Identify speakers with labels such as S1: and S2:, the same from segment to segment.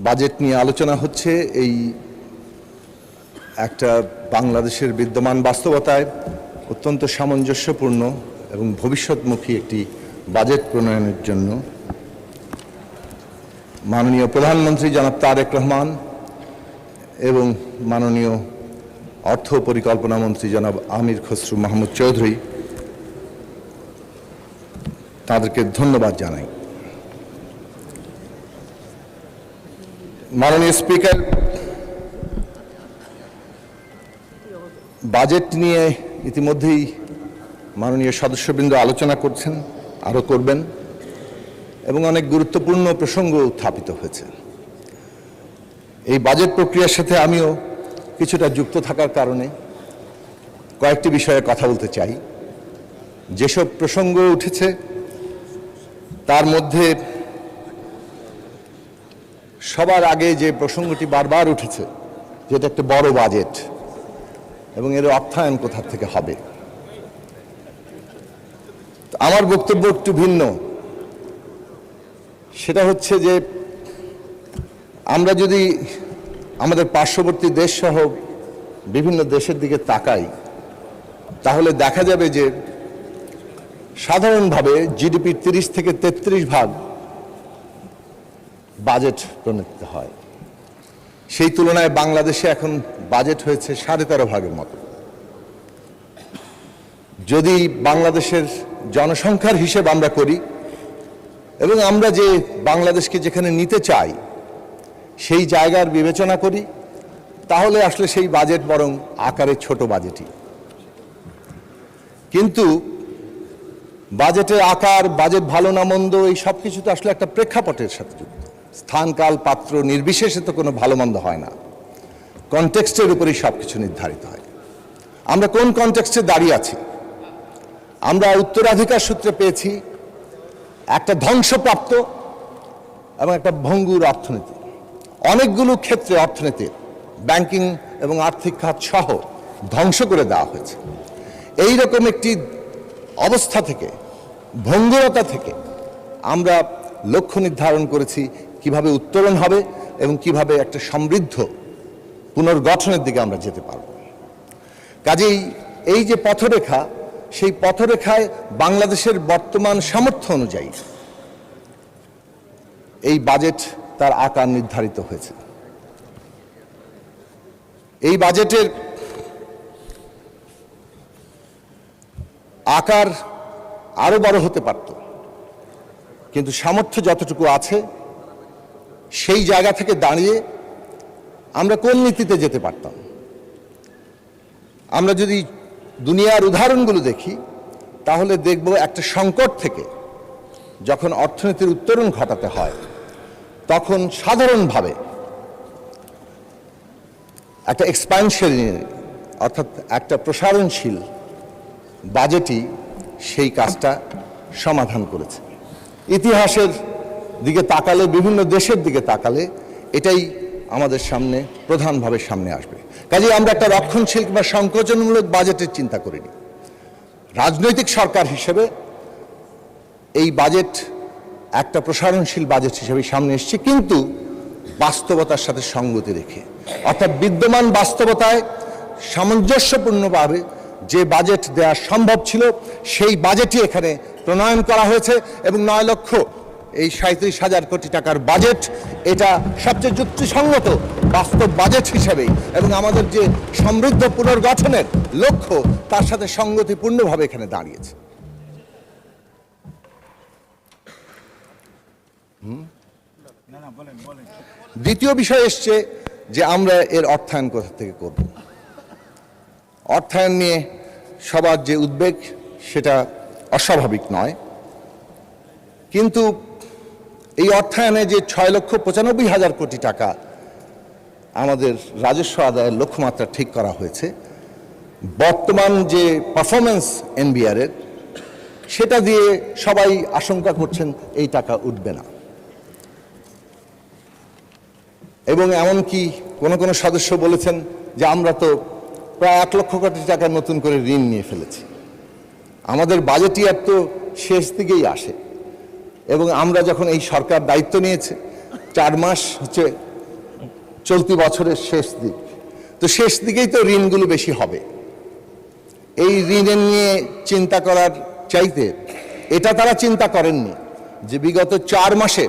S1: Budget নিয়ে আলোচনা হচ্ছে। এই একটা বাংলাদেশের বিদ্যমান বাস্তবতায় অত্যন্ত সামঞ্জস্যপূর্ণ এবং ভবিষ্যৎমুখী একটি বাজেট প্রণয়নের জন্য মাননীয় প্রধানমন্ত্রী জনাব তারেক রহমান এবং মাননীয় অর্থ পরিকল্পনা মন্ত্রী জনাব আমির খসরু মাহমুদ চৌধুরী, তাদেরকে ধন্যবাদ জানাই। মাননীয় স্পিকার, বাজেট নিয়ে ইতিমধ্যেই মাননীয় সদস্যবৃন্দ আলোচনা করছেন, আরও করবেন, এবং অনেক গুরুত্বপূর্ণ প্রসঙ্গ উত্থাপিত হয়েছে। এই বাজেট প্রক্রিয়ার সাথে আমিও কিছুটা যুক্ত থাকার কারণে কয়েকটি বিষয়ে কথা বলতে চাই। যেসব প্রসঙ্গ উঠেছে তার মধ্যে সবার আগে যে প্রসঙ্গটি বারবার উঠেছে, যেটা একটা বড় বাজেট এবং এর অর্থায়ন কোথা থেকে হবে। আমার বক্তব্য একটু ভিন্ন। সেটা হচ্ছে যে আমরা যদি আমাদের পার্শ্ববর্তী দেশ সহ বিভিন্ন দেশের দিকে তাকাই, তাহলে দেখা যাবে যে সাধারণভাবে জিডিপির 30 থেকে 33% বাজেট প্রণীত হয়। সেই তুলনায় বাংলাদেশে এখন বাজেট হয়েছে 13.5% মতো। যদি বাংলাদেশের জনসংখ্যার হিসেব আমরা করি এবং আমরা যে বাংলাদেশকে যেখানে নিতে চাই সেই জায়গার বিবেচনা করি, তাহলে আসলে সেই বাজেট বরং আকারে ছোট বাজেটই। কিন্তু বাজেটের আকার, বাজেট ভালো না মন্দ, এই সব কিছু তো আসলে একটা প্রেক্ষাপটের সাথে যুক্ত। স্থান, কাল, পাত্র নির্বিশেষে তো কোনো ভালো মন্দ হয় না, কনটেক্সটের উপরেই সব কিছু নির্ধারিত হয়। আমরা কোন কনটেক্সটে দাঁড়িয়ে আছি? আমরা উত্তরাধিকার সূত্রে পেয়েছি একটা ধ্বংসপ্রাপ্ত এবং একটা ভঙ্গুর অর্থনীতি। অনেকগুলো ক্ষেত্রে অর্থনীতির, ব্যাংকিং এবং আর্থিক খাত সহ ধ্বংস করে দেওয়া হয়েছে। এই রকম একটি অবস্থা থেকে, ভঙ্গুরতা থেকে আমরা লক্ষ্য নির্ধারণ করেছি কিভাবে উত্তরণ হবে এবং কিভাবে একটা সমৃদ্ধ পুনর্গঠনের দিকে আমরা যেতে পারব। কাজেই এই যে পথরেখা, সেই পথরেখায় বাংলাদেশের বর্তমান সামর্থ্য অনুযায়ী এই বাজেট তার আকার নির্ধারিত হয়েছে। এই বাজেটের আকার আরো বড় হতে পারত, কিন্তু সামর্থ্য যতটুকু আছে সেই জায়গা থেকে দাঁড়িয়ে আমরা কোন নীতিতে যেতে পারতাম। আমরা যদি দুনিয়ার উদাহরণগুলো দেখি, তাহলে দেখব একটা সংকট থেকে যখন অর্থনীতির উত্তরণ ঘটাতে হয়, তখন সাধারণভাবে একটা এক্সপ্যানশনারি, অর্থাৎ একটা প্রসারণশীল বাজেটই সেই কাজটা সমাধান করেছে। ইতিহাসের দিকে তাকালে, বিভিন্ন দেশের দিকে তাকালে এটাই আমাদের সামনে প্রধানভাবে সামনে আসবে। কাজেই আমরা একটা রক্ষণশীল কিংবা সংকোচনমূলক বাজেটের চিন্তা করিনি। রাজনৈতিক সরকার হিসেবে এই বাজেট একটা প্রসারণশীল বাজেট হিসেবে সামনে এসেছে, কিন্তু বাস্তবতার সাথে সঙ্গতি রেখে, অর্থাৎ বিদ্যমান বাস্তবতায় সামঞ্জস্যপূর্ণভাবে যে বাজেট দেওয়া সম্ভব ছিল সেই বাজেটই এখানে প্রণয়ন করা হয়েছে। এবং 9,37,000 কোটি টাকার বাজেট, এটা সবচেয়ে যুক্তিসঙ্গত বাস্তব বাজেট হিসেবেই এবং আমাদের যে সমৃদ্ধ পুনর্গঠনের লক্ষ্য তার সাথে সঙ্গতিপূর্ণভাবে এখানে দাঁড়িয়েছে। দ্বিতীয় বিষয় এসছে যে আমরা এর অর্থায়ন কোথা থেকে করব। অর্থায়ন নিয়ে সবার যে উদ্বেগ, সেটা অস্বাভাবিক নয়, কিন্তু এই অর্থায়নে যে 6,95,000 কোটি টাকা আমাদের রাজস্ব আদায়ের লক্ষ্যমাত্রা ঠিক করা হয়েছে, বর্তমান যে পারফরমেন্স এনবিআর এর, সেটা দিয়ে সবাই আশঙ্কা করছেন এই টাকা উঠবে না। এবং এমনকি কোনো সদস্য বলেছেন যে আমরা তো প্রায় 1 লক্ষ কোটি টাকা নতুন করে ঋণ নিয়ে ফেলেছি। আমাদের বাজেট ইয়ার তো শেষ দিকেই আসে এবং আমরা যখন এই সরকার দায়িত্ব নিয়েছে 4 মাস হচ্ছে চলতি বছরের শেষ দিক, তো শেষ দিকেই তো ঋণগুলো বেশি হবে। এই ঋণের নিয়ে চিন্তা করার চাইতে এটা তারা চিন্তা করেননি যে বিগত 4 মাসে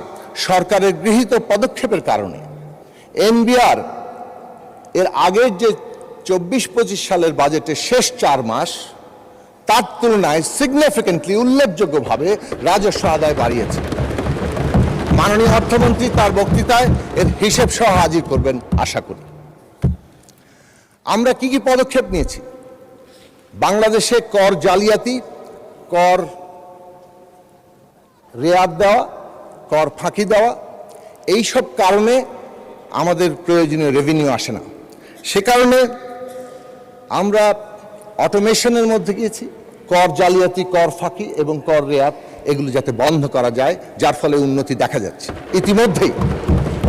S1: সরকারের গৃহীত পদক্ষেপের কারণে এনবিআর এর আগের যে 24-25 সালের বাজেটের শেষ 4 মাস তার তুলনায় সিগনিফিকেন্টলি উল্লেখযোগ্যভাবে রাজস্ব আদায় বাড়িয়েছে। মাননীয় অর্থমন্ত্রী তার বক্তৃতায় এর হিসেব সহ হাজির করবেন আশা করি। আমরা কি কি পদক্ষেপ নিয়েছি? বাংলাদেশে কর জালিয়াতি, কর রেয়াত দেওয়া, কর ফাঁকি দেওয়া, এইসব কারণে আমাদের প্রয়োজনীয় রেভিনিউ আসে না। সে কারণে আমরা অটোমেশনের মধ্যে গিয়েছি, কর জালিয়াতি, কর ফাঁকি এবং কর রেয়াত এগুলো যাতে বন্ধ করা যায়, যার ফলে উন্নতি দেখা যাচ্ছে ইতিমধ্যেই,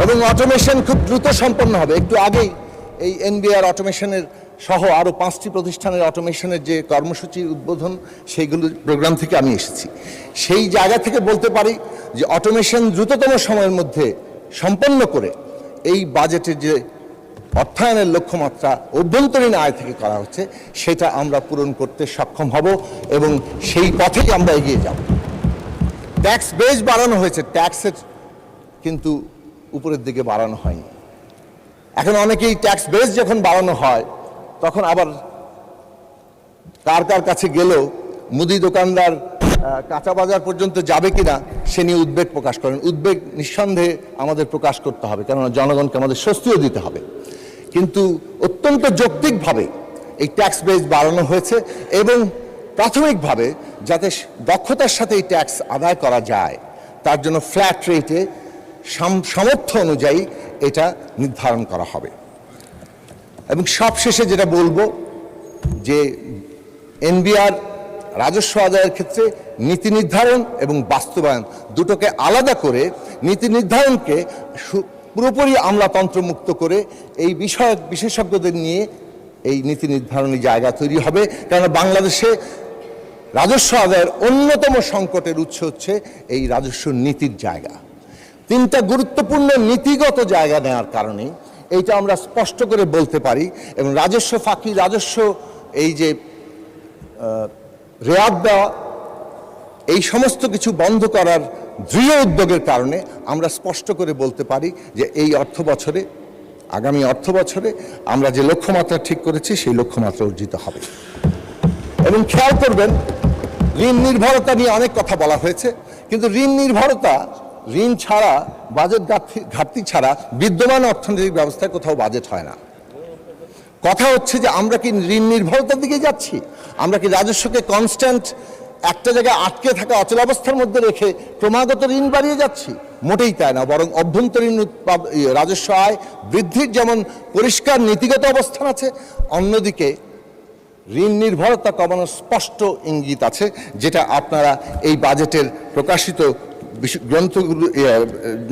S1: এবং অটোমেশন খুব দ্রুত সম্পন্ন হবে। একটু আগেই এই এনবিআর অটোমেশনের সহ আরও 5টি প্রতিষ্ঠানের অটোমেশনের যে কর্মসূচি উদ্বোধন, সেইগুলো প্রোগ্রাম থেকে আমি এসেছি। সেই জায়গা থেকে বলতে পারি যে অটোমেশন দ্রুততম সময়ের মধ্যে সম্পন্ন করে এই বাজেটের যে অর্থায়নের লক্ষ্যমাত্রা অভ্যন্তরীণ আয় থেকে করা হচ্ছে সেটা আমরা পূরণ করতে সক্ষম হব এবং সেই পথেই আমরা এগিয়ে যাব। ট্যাক্স বেস বাড়ানো হয়েছে, ট্যাক্সের কিন্তু উপরের দিকে বাড়ানো হয়নি। এখন অনেকেই ট্যাক্স বেস যখন বাড়ানো হয় তখন আবার কার কার কাছে গেলেও মুদি দোকানদার কাঁচা বাজার পর্যন্ত যাবে কিনা সে নিয়ে উদ্বেগ প্রকাশ করেন। উদ্বেগ নিঃসন্দেহে আমাদের প্রকাশ করতে হবে, কেননা জনগণকে আমাদের স্বস্তিও দিতে হবে। কিন্তু অত্যন্ত যৌক্তিকভাবে এই ট্যাক্স বেস বাড়ানো হয়েছে এবং প্রাথমিকভাবে যাতে দক্ষতার সাথে এই ট্যাক্স আদায় করা যায় তার জন্য ফ্ল্যাট রেটে সামর্থ্য অনুযায়ী এটা নির্ধারণ করা হবে। এবং সবশেষে যেটা বলবো যে এনবিআর রাজস্ব আদায়ের ক্ষেত্রে নীতি নির্ধারণ এবং বাস্তবায়ন দুটোকে আলাদা করে নীতি নির্ধারণকে পুরোপুরি আমলাতন্ত্রমুক্ত করে এই বিষয়ক বিশেষজ্ঞদের নিয়ে এই নীতি নির্ধারণী জায়গা তৈরি হবে। কারণ বাংলাদেশে রাজস্ব আদায়ের অন্যতম সংকটের উৎস হচ্ছে এই রাজস্ব নীতির জায়গা। 3টা গুরুত্বপূর্ণ নীতিগত জায়গা নেওয়ার কারণে এইটা আমরা স্পষ্ট করে বলতে পারি এবং রাজস্ব ফাঁকি, রাজস্ব এই যে রেয়াত দেওয়া, এই সমস্ত কিছু বন্ধ করার দৃঢ় উদ্যোগের কারণে আমরা স্পষ্ট করে বলতে পারি যে এই অর্থ বছরে, আগামী অর্থ বছরে আমরা যে লক্ষ্যমাত্রা ঠিক করেছি সেই লক্ষ্যমাত্রা অর্জিত হবে। এবং খেয়াল করবেন, ঋণ নির্ভরতা নিয়ে অনেক কথা বলা হয়েছে, কিন্তু ঋণ নির্ভরতা, ঋণ ছাড়া, বাজেট ঘাটতি ছাড়া বিদ্যমান অর্থনৈতিক ব্যবস্থায় কোথাও বাজেট হয় না। কথা হচ্ছে যে আমরা কি ঋণ নির্ভরতার দিকে যাচ্ছি? আমরা কি রাজস্বকে কনস্ট্যান্ট একটা জায়গায় আটকে থাকা অচলাবস্থার মধ্যে রেখে ক্রমাগত ঋণ বাড়িয়ে যাচ্ছি? মোটেই তাই না, বরং অভ্যন্তরীণ রাজস্ব আয় বৃদ্ধির যেমন পরিষ্কার নীতিগত অবস্থান আছে, অন্যদিকে ঋণ নির্ভরতা কমানোর স্পষ্ট ইঙ্গিত আছে, যেটা আপনারা এই বাজেটের প্রকাশিত গ্রন্থগুলো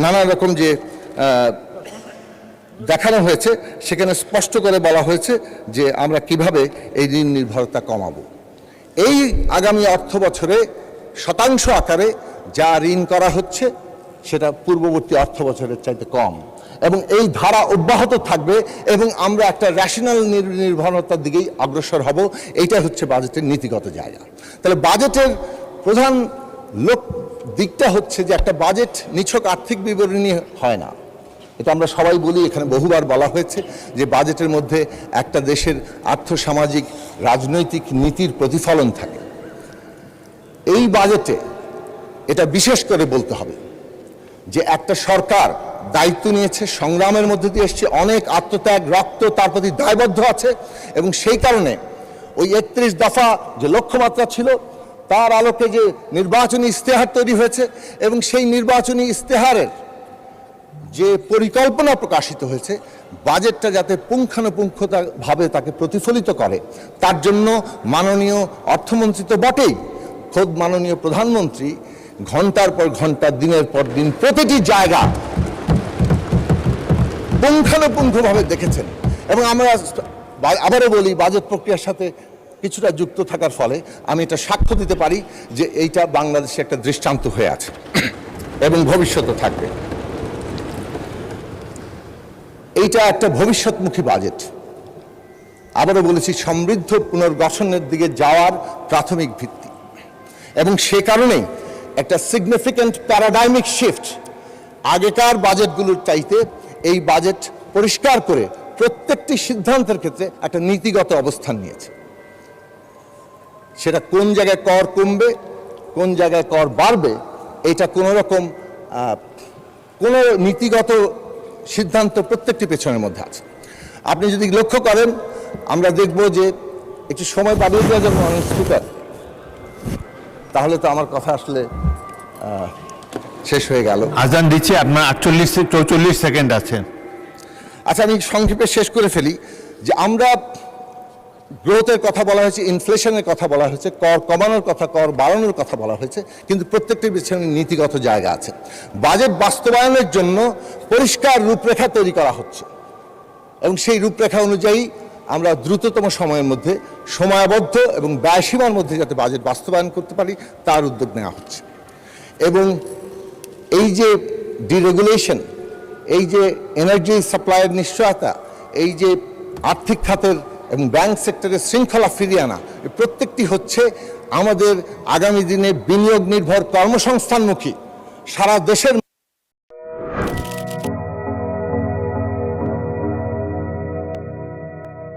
S1: নানা রকম যে দেখানো হয়েছে সেখানে স্পষ্ট করে বলা হয়েছে যে আমরা কিভাবে এই ঋণ নির্ভরতা কমাবো। এই আগামী অর্থ বছরে শতাংশ আকারে যা ঋণ করা হচ্ছে সেটা পূর্ববর্তী অর্থ বছরের চাইতে কম, এবং এই ধারা অব্যাহত থাকবে এবং আমরা একটা রেশনাল নির্ভরতার দিকেই অগ্রসর হব। এইটা হচ্ছে বাজেটের নীতিগত জায়গা। তাহলে বাজেটের প্রধান দিকটা হচ্ছে যে একটা বাজেট নিছক আর্থিক বিবরণী হয় না। এটা আমরা সবাই বলি, এখানে বহুবার বলা হয়েছে যে বাজেটের মধ্যে একটা দেশের আর্থসামাজিক রাজনৈতিক নীতির প্রতিফলন থাকে। এই বাজেটে এটা বিশেষ করে বলতে হবে যে একটা সরকার দায়িত্ব নিয়েছে, সংগ্রামের মধ্যে দিয়ে এসছে, অনেক আত্মত্যাগ, রক্ত তার প্রতি দায়বদ্ধ আছে, এবং সেই কারণে ওই 31 দফা যে লক্ষ্যমাত্রা ছিল তার আলোকে যে নির্বাচনী ইশতেহার তৈরি হয়েছে এবং সেই নির্বাচনী ইশতেহারের যে পরিকল্পনা প্রকাশিত হয়েছে, বাজেটটা যাতে পুঙ্খানুপুঙ্খভাবে তাকে প্রতিফলিত করে তার জন্য মাননীয় অর্থমন্ত্রী তো বটেই, খোদ মাননীয় প্রধানমন্ত্রী ঘন্টার পর ঘন্টা, দিনের পর দিন প্রতিটি জায়গা পুঙ্খানুপুঙ্খভাবে দেখেছেন। এবং আমরা আবারও বলি, বাজেট প্রক্রিয়ার সাথে কিছুটা যুক্ত থাকার ফলে আমি এটা সাক্ষ্য দিতে পারি যে এইটা বাংলাদেশে একটা দৃষ্টান্ত হয়ে আছে এবং ভবিষ্যতে থাকবে। এইটা একটা ভবিষ্যৎমুখী বাজেট। আবারও বলেছি, সমৃদ্ধ পুনর্গঠনের দিকে যাওয়ার প্রাথমিক ভিত্তি, এবং সে কারণেই একটা সিগনিফিক্যান্ট প্যারাডাইমিক শিফট আগেকার বাজেটগুলোর চাইতে এই বাজেট পরিষ্কার করে প্রত্যেকটি সিদ্ধান্তের ক্ষেত্রে একটা নীতিগত অবস্থান নিয়েছে। সেটা কোন জায়গায় কর কমবে, কোন জায়গায় কর বাড়বে, এটা কোনো রকম কোনো নীতিগত সিদ্ধান্ত প্রত্যেকটি পেছনের মধ্যে আছে। আপনি যদি লক্ষ্য করেন, আমরা দেখব যে একটু সময় বাড়িয়ে দেওয়া যাবে অনেক স্পিকার, তাহলে তো আমার কথা আসলে শেষ হয়ে গেল।
S2: আজান দিচ্ছে, আপনার 44 সেকেন্ড আছে।
S1: আচ্ছা, আমি সংক্ষেপে শেষ করে ফেলি যে আমরা গ্রোথের কথা বলা হয়েছে, ইনফ্লেশনের কথা বলা হয়েছে, কর কমানোর কথা, কর বাড়ানোর কথা বলা হয়েছে, কিন্তু প্রত্যেকটির পিছনে নীতিগত জায়গা আছে। বাজেট বাস্তবায়নের জন্য পরিষ্কার রূপরেখা তৈরি করা হচ্ছে, এবং সেই রূপরেখা অনুযায়ী আমরা দ্রুততম সময়ের মধ্যে সময়াবদ্ধ এবং ব্যয়সীমার মধ্যে যাতে বাজেট বাস্তবায়ন করতে পারি তার উদ্যোগ নেওয়া হচ্ছে। এবং এই যে ডিরেগুলেশন, এই যে এনার্জি সাপ্লাইয়ের নিশ্চয়তা, এই যে আর্থিক খাতের এবং ব্যাংক সেক্টরের শৃঙ্খলা ফিরিয়ে আনা, প্রত্যেকটি হচ্ছে আমাদের আগামী দিনে বিনিয়োগ নির্ভর কর্মসংস্থানমুখী সারা দেশের